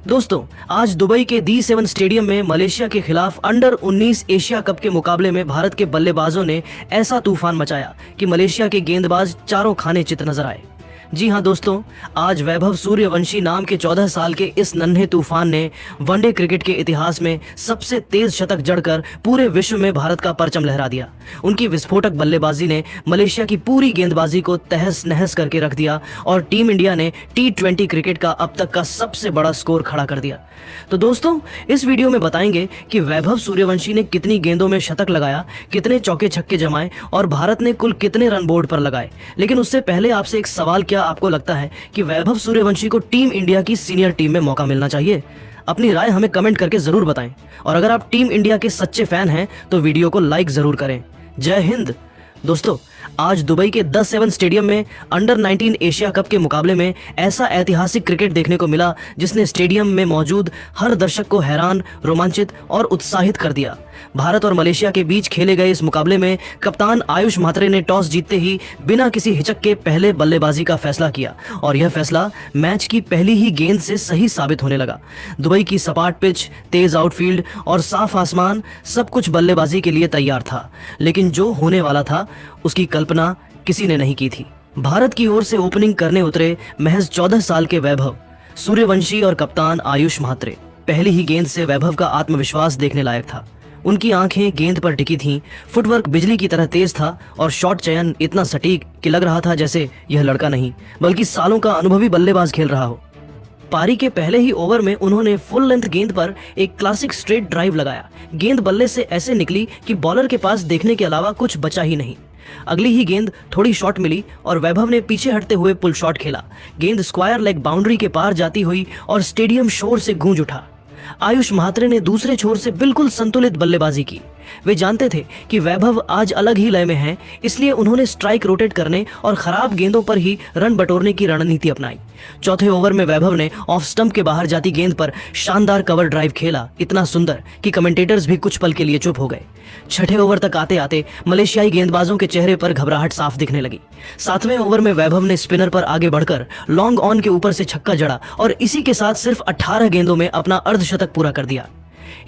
दोस्तों, आज दुबई के D7 स्टेडियम में मलेशिया के खिलाफ अंडर 19 एशिया कप के मुकाबले में भारत के बल्लेबाजों ने ऐसा तूफान मचाया कि मलेशिया के गेंदबाज चारों खाने चित नजर आए। जी हां दोस्तों, आज वैभव सूर्यवंशी नाम के 14 साल के इस नन्हे तूफान ने वनडे क्रिकेट के इतिहास में सबसे तेज शतक जड़कर पूरे विश्व में भारत का परचम लहरा दिया। उनकी विस्फोटक बल्लेबाजी ने मलेशिया की पूरी गेंदबाजी को तहस नहस करके रख दिया और टीम इंडिया ने T20 क्रिकेट का अब तक का सबसे बड़ा स्कोर खड़ा कर दिया। तो दोस्तों, इस वीडियो में बताएंगे कि वैभव सूर्यवंशी ने कितनी गेंदों में शतक लगाया, कितने चौके छक्के जमाए और भारत ने कुल कितने रन बोर्ड पर लगाए। लेकिन उससे पहले आपसे एक सवाल, क्या आपको लगता है कि वैभव सूर्यवंशी को टीम इंडिया की सीनियर टीम में मौका मिलना चाहिए? अपनी राय हमें कमेंट करके जरूर बताएं और अगर आप टीम इंडिया के सच्चे फैन हैं तो वीडियो को लाइक जरूर करें। जय हिंद। दोस्तों, आज दुबई के D7 स्टेडियम में अंडर 19 एशिया कप के मुकाबले में ऐसा ऐतिहासिक क्रिकेट देखने को मिला जिसने स्टेडियम में मौजूद हर दर्शक को हैरान, रोमांचित और उत्साहित कर दिया। भारत और मलेशिया के बीच खेले गए इस मुकाबले में कप्तान आयुष म्हात्रे ने टॉस जीतते ही बिना किसी हिचक के पहले बल्लेबाजी का फैसला किया और यह फैसला मैच की पहली ही गेंद से सही साबित होने लगा। दुबई की सपाट पिच, तेज आउटफील्ड और साफ आसमान, सब कुछ बल्लेबाजी के लिए तैयार था, लेकिन जो होने वाला था उसकी कल्पना किसी ने नहीं की थी। भारत की ओर से ओपनिंग करने उतरे महज 14 साल के वैभव सूर्यवंशी और कप्तान आयुष म्हात्रे। पहली ही गेंद से वैभव का आत्मविश्वास देखने लायक था। उनकी आंखें गेंद पर टिकी थीं, फुटवर्क बिजली की तरह तेज था और शॉट चयन इतना सटीक कि लग रहा था जैसे यह लड़का नहीं बल्कि सालों का अनुभवी बल्लेबाज खेल रहा हो। पारी के पहले ही ओवर में उन्होंने फुल लेंथ गेंद पर एक क्लासिक स्ट्रेट ड्राइव लगाया। गेंद बल्ले से ऐसे निकली कि बॉलर के पास देखने के अलावा कुछ बचा ही नहीं। अगली ही गेंद थोड़ी शॉर्ट मिली और वैभव ने पीछे हटते हुए पुल शॉट खेला। गेंद स्क्वायर लेग बाउंड्री के पार जाती हुई और स्टेडियम शोर से गूंज उठा। आयुष म्हात्रे ने दूसरे छोर से बिल्कुल संतुलित बल्लेबाजी की। वे जानते थे कि वैभव आज अलग ही लय में हैं, इसलिए उन्होंने स्ट्राइक रोटेट करने और खराब गेंदों पर ही रन बटोरने की रणनीति अपनाई। चौथे ओवर में वैभव ने ऑफ स्टंप के बाहर जाती गेंद पर शानदार कवर ड्राइव खेला, इतना सुंदर कि कमेंटेटर्स भी कुछ पल के लिए चुप हो गए। छठे ओवर तक आते आते मलेशियाई गेंदबाजों के चेहरे पर घबराहट साफ दिखने लगी। सातवें ओवर में वैभव ने स्पिनर पर आगे बढ़कर लॉन्ग ऑन के ऊपर से छक्का जड़ा और इसी के साथ सिर्फ 18 गेंदों में अपना अर्धशतक पूरा कर दिया।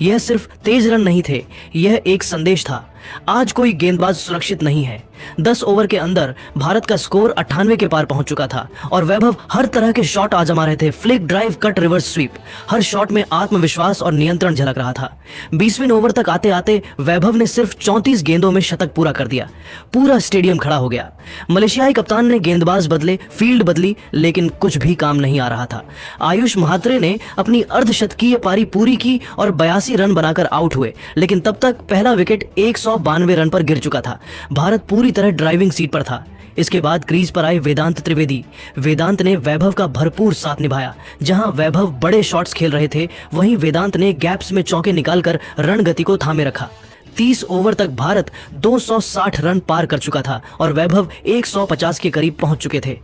यह सिर्फ तेज रन नहीं थे, यह एक संदेश था, आज कोई गेंदबाज सुरक्षित नहीं है। 10 ओवर के अंदर भारत का स्कोर 98 के पार पहुंच चुका था और वैभव हर तरह के शॉट आजमा रहे थे। Flick drive, cut, reverse sweep, हर शॉट में आत्मविश्वास और नियंत्रण झलक रहा था। 20वें ओवर तक आते आते वैभव ने सिर्फ 34 गेंदों में शतक पूरा कर दिया। पूरा स्टेडियम खड़ा हो गया। मलेशियाई कप्तान ने गेंदबाज बदले, फील्ड बदली, लेकिन कुछ भी काम नहीं आ रहा था। आयुष म्हात्रे ने अपनी अर्धशतकीय पारी पूरी की और 82 रन बनाकर आउट हुए, लेकिन तब तक पहला विकेट 192 रन पर गिर चुका था। भारत पूरी तरह ड्राइविंग सीट पर था। इसके बाद क्रीज पर आए वेदांत त्रिवेदी। वेदांत ने वैभव का भरपूर साथ निभाया। जहां वैभव बड़े शॉट्स खेल रहे थे, वहीं वेदांत ने गैप्स में चौके निकालकर रन गति को थामे रखा। 30 ओवर तक भारत 260 रन पार कर चुका था और वैभव 150 के करीब पहुंच चुके थे।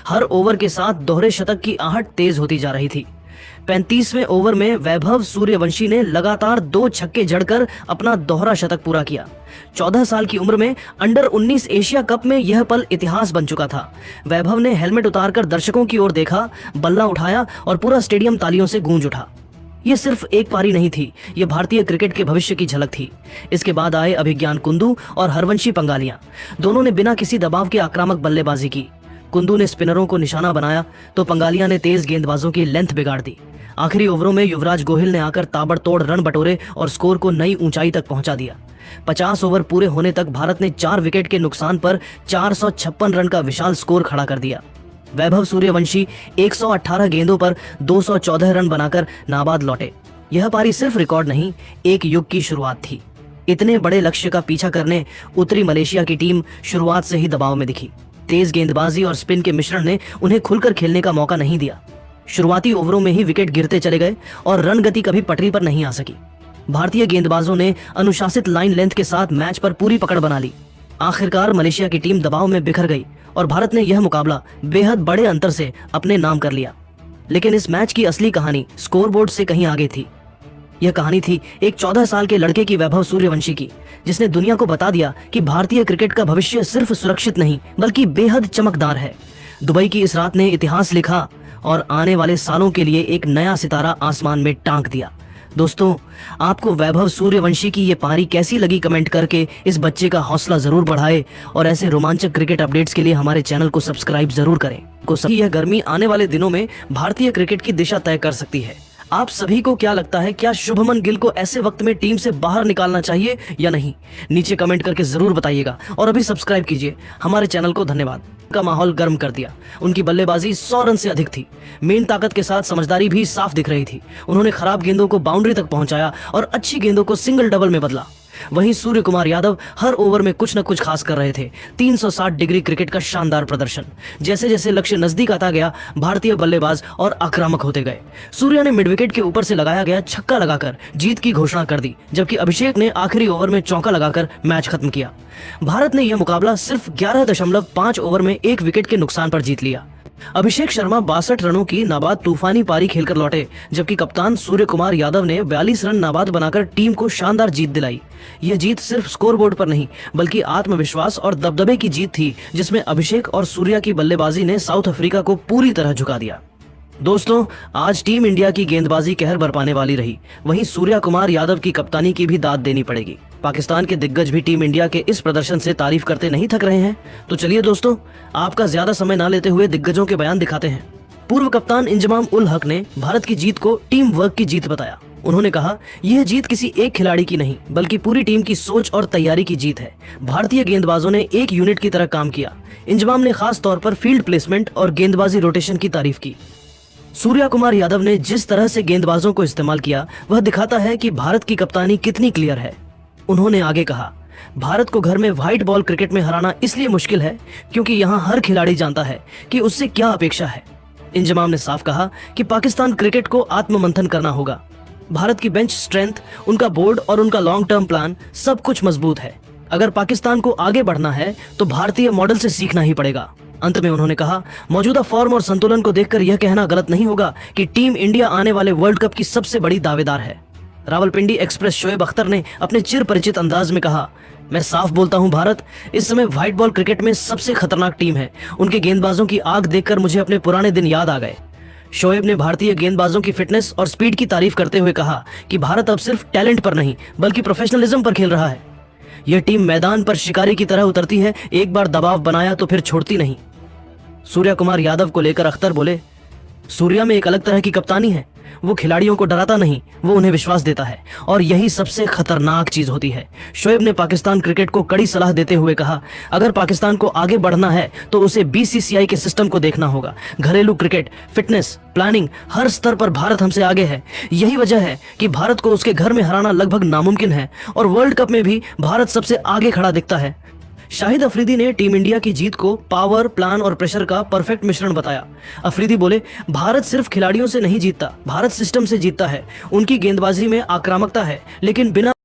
हर ओवर के साथ दोहरे शतक की आहट तेज होती जा रही थी। 35वें ओवर में वैभव सूर्यवंशी ने लगातार 2 छक्के जड़कर अपना दोहरा शतक पूरा किया। 14 साल की उम्र में अंडर 19 एशिया कप में यह पल इतिहास बन चुका था। वैभव ने हेलमेट उतारकर दर्शकों की ओर देखा, बल्ला उठाया और पूरा स्टेडियम तालियों से गूंज उठा। यह सिर्फ एक पारी नहीं थी, यह भारतीय क्रिकेट के भविष्य की झलक थी। इसके बाद आए अभिज्ञान कुंदू और हरवंशी पंगालिया। दोनों ने बिना किसी दबाव के आक्रामक बल्लेबाजी की। कुंदू ने स्पिनरों को निशाना बनाया तो पंगालिया ने तेज गेंदबाजों की लेंथ बिगाड़ दी। आखिरी ओवरों में युवराज गोहिल ने आकर ताबड़तोड़ रन बटोरे और स्कोर को नई ऊंचाई तक पहुंचा दिया। 50 ओवर पूरे होने तक भारत ने 4 विकेट के नुकसान पर 456 रन का विशाल स्कोर खड़ा कर दिया। वैभव सूर्यवंशी 118 गेंदों पर 214 रन बनाकर नाबाद लौटे। यह पारी सिर्फ रिकॉर्ड नहीं, एक युग की शुरुआत थी। इतने बड़े लक्ष्य का पीछा करने उतरी मलेशिया की टीम शुरुआत से ही दबाव में दिखी। तेज गेंदबाजी और स्पिन के मिश्रण ने उन्हें खुलकर खेलने का मौका नहीं दिया। शुरुआती ओवरों में ही विकेट गिरते चले गए और रन गति कभी पटरी पर नहीं आ सकी। भारतीय गेंदबाजों ने अनुशासित लाइन लेंथ के साथ मैच पर पूरी पकड़ बना ली। आखिरकार मलेशिया की टीम दबाव में बिखर गई और भारत ने यह मुकाबला बेहद बड़े अंतर से अपने नाम कर लिया। लेकिन इस मैच की असली कहानी स्कोरबोर्ड से कहीं आगे थी। यह कहानी थी एक 14 साल के लड़के की, वैभव सूर्यवंशी की, जिसने दुनिया को बता दिया कि भारतीय क्रिकेट का भविष्य सिर्फ सुरक्षित नहीं बल्कि बेहद चमकदार है। दुबई की इस रात ने इतिहास लिखा और आने वाले सालों के लिए एक नया सितारा आसमान में टांक दिया। दोस्तों, आपको वैभव सूर्यवंशी की ये पारी कैसी लगी कमेंट करके इस बच्चे का हौसला जरूर बढ़ाए और ऐसे रोमांचक क्रिकेट अपडेट्स के लिए हमारे चैनल को सब्सक्राइब जरूर करें। यह गर्मी आने वाले दिनों में भारतीय क्रिकेट की दिशा तय कर सकती है। आप सभी को क्या लगता है, क्या शुभमन गिल को ऐसे वक्त में टीम से बाहर निकालना चाहिए या नहीं? नीचे कमेंट करके जरूर बताइएगा और अभी सब्सक्राइब कीजिए हमारे चैनल को। धन्यवाद। का माहौल गर्म कर दिया। उनकी बल्लेबाजी 100 रन से अधिक थी। मेन ताकत के साथ समझदारी भी साफ दिख रही थी। उन्होंने खराब गेंदों को बाउंड्री तक पहुंचाया और अच्छी गेंदों को सिंगल डबल में बदला। वहीं सूर्य कुमार यादव हर ओवर में कुछ न कुछ खास कर रहे थे। 360 डिग्री क्रिकेट का शानदार प्रदर्शन। जैसे जैसे लक्ष्य नजदीक आता गया, भारतीय बल्लेबाज और आक्रामक होते गए। सूर्या ने मिड विकेट के ऊपर से लगाया गया छक्का लगाकर जीत की घोषणा कर दी, जबकि अभिषेक ने आखिरी ओवर में चौका लगाकर मैच खत्म किया। भारत ने यह मुकाबला सिर्फ 11.5 ओवर में 1 विकेट के नुकसान पर जीत लिया। अभिषेक शर्मा 62 रनों की नाबाद तूफानी पारी खेलकर लौटे, जबकि कप्तान सूर्य कुमार यादव ने 42 रन नाबाद बनाकर टीम को शानदार जीत दिलाई। यह जीत सिर्फ स्कोरबोर्ड पर नहीं बल्कि आत्मविश्वास और दबदबे की जीत थी, जिसमें अभिषेक और सूर्या की बल्लेबाजी ने साउथ अफ्रीका को पूरी तरह झुका दिया। दोस्तों, आज टीम इंडिया की गेंदबाजी कहर बरपाने वाली रही। वहीं सूर्या कुमार यादव की कप्तानी की भी दाद देनी पड़ेगी। पाकिस्तान के दिग्गज भी टीम इंडिया के इस प्रदर्शन से तारीफ करते नहीं थक रहे हैं। तो चलिए दोस्तों, आपका ज्यादा समय ना लेते हुए दिग्गजों के बयान दिखाते हैं। पूर्व कप्तान इंजमाम उल हक ने भारत की जीत को टीम वर्क की जीत बताया। उन्होंने कहा, यह जीत किसी एक खिलाड़ी की नहीं बल्कि पूरी टीम की सोच और तैयारी की जीत है। भारतीय गेंदबाजों ने एक यूनिट की तरह काम किया। इंजमाम ने खास तौर पर फील्ड प्लेसमेंट और गेंदबाजी रोटेशन की तारीफ की। सूर्या कुमार यादव ने जिस तरह से गेंदबाजों को इस्तेमाल किया, वह दिखाता है कि भारत की कप्तानी कितनी क्लियर है। उन्होंने आगे कहा, भारत को घर में व्हाइट बॉल क्रिकेट में हराना इसलिए मुश्किल है क्योंकि यहाँ हर खिलाड़ी जानता है कि उससे क्या अपेक्षा है। इंजमाम ने साफ कहा कि पाकिस्तान क्रिकेट को आत्ममंथन करना होगा। भारत की बेंच स्ट्रेंथ, उनका बोर्ड और उनका लॉन्ग टर्म प्लान सब कुछ मजबूत है। अगर पाकिस्तान को आगे बढ़ना है तो भारतीय मॉडल से सीखना ही पड़ेगा। अंत में उन्होंने कहा, मौजूदा फॉर्म और संतुलन को देखकर यह कहना गलत नहीं होगा कि टीम इंडिया आने वाले वर्ल्ड कप की सबसे बड़ी दावेदार है। रावलपिंडी एक्सप्रेस शोएब अख्तर ने अपने चिर परिचित अंदाज में कहा, मैं साफ बोलता हूं, भारत इस समय व्हाइट बॉल क्रिकेट में सबसे खतरनाक टीम है। उनके गेंदबाजों की आग देखकर मुझे अपने पुराने दिन याद आ गए। शोएब ने भारतीय गेंदबाजों की फिटनेस और स्पीड की तारीफ करते हुए कहा कि भारत अब सिर्फ टैलेंट पर नहीं बल्कि प्रोफेशनलिज्म पर खेल रहा है। यह टीम मैदान पर शिकारी की तरह उतरती है, एक बार दबाव बनाया तो फिर छोड़ती नहीं। सूर्या कुमार यादव को लेकर अख्तर बोले, सूर्या में एक अलग तरह की कप्तानी है। वो खिलाड़ियों को डराता नहीं, वो उन्हें विश्वास देता है और यही सबसे खतरनाक चीज होती है। शोएब ने पाकिस्तान क्रिकेट को कड़ी सलाह देते हुए कहा, अगर पाकिस्तान को आगे बढ़ना है तो उसे बीसीसीआई के सिस्टम को देखना होगा। घरेलू क्रिकेट, फिटनेस, प्लानिंग, हर स्तर पर भारत हमसे आगे है। यही वजह है कि भारत को उसके घर में हराना लगभग नामुमकिन है और वर्ल्ड कप में भी भारत सबसे आगे खड़ा दिखता है। शाहिद अफरीदी ने टीम इंडिया की जीत को पावर, प्लान और प्रेशर का परफेक्ट मिश्रण बताया। अफरीदी बोले, भारत सिर्फ खिलाड़ियों से नहीं जीतता, भारत सिस्टम से जीतता है। उनकी गेंदबाजी में आक्रामकता है लेकिन बिना